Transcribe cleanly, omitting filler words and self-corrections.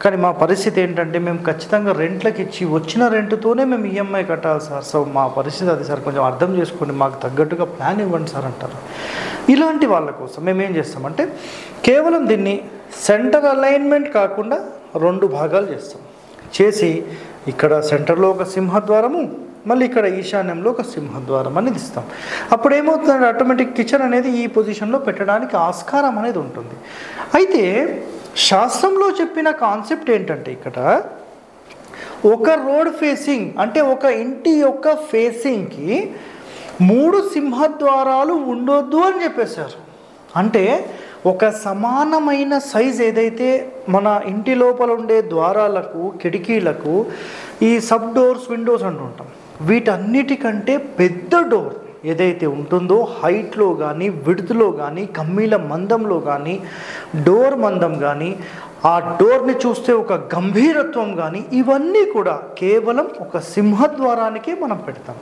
కానీ మా పరిస్థితి ఏంటంటే మేము ఖచ్చితంగా రెంట్లకు ఇచ్చి వచ్చిన రెంట్తోనే మేము ఈఎంఐ కట్టాలి సార్. సో మా పరిస్థితి అది సార్, కొంచెం అర్థం చేసుకోండి, మాకు తగ్గట్టుగా ప్లాన్ ఇవ్వండి సార్ అంటారు. ఇలాంటి వాళ్ళ కోసం మేము ఏం చేస్తామంటే కేవలం దీన్ని సెంటర్ అలైన్మెంట్ కాకుండా 2 భాగాలు చేస్తాం. చేసి ఇక్కడ సెంటర్లో ఒక సింహద్వారము, మళ్ళీ ఇక్కడ ఈశాన్యంలో ఒక సింహద్వారం అనేది ఇస్తాం. అప్పుడు ఏమవుతుందంటే ఆటోమేటిక్ కిచెన్ అనేది ఈ పొజిషన్లో పెట్టడానికి ఆస్కారం అనేది ఉంటుంది. అయితే శాస్త్రంలో చెప్పిన కాన్సెప్ట్ ఏంటంటే ఇక్కడ ఒక రోడ్ ఫేసింగ్ అంటే ఒక ఇంటి యొక్క ఫేసింగ్కి 3 సింహద్వారాలు ఉండొద్దు అని చెప్పేశారు. అంటే ఒక సమానమైన సైజ్ ఏదైతే మన ఇంటి లోపల ఉండే ద్వారాలకు కిటికీలకు ఈ సబ్ డోర్స్ విండోస్ అంటుంటాం, వీటన్నిటికంటే పెద్ద డోర్ ఏదైతే ఉంటుందో హైట్లో కానీ విడ్త్లో కానీ కమ్మీల మందంలో కానీ డోర్ మందం కానీ ఆ డోర్ని చూస్తే ఒక గంభీరత్వం కానీ ఇవన్నీ కూడా కేవలం ఒక సింహద్వారానికే మనం పెడతాం.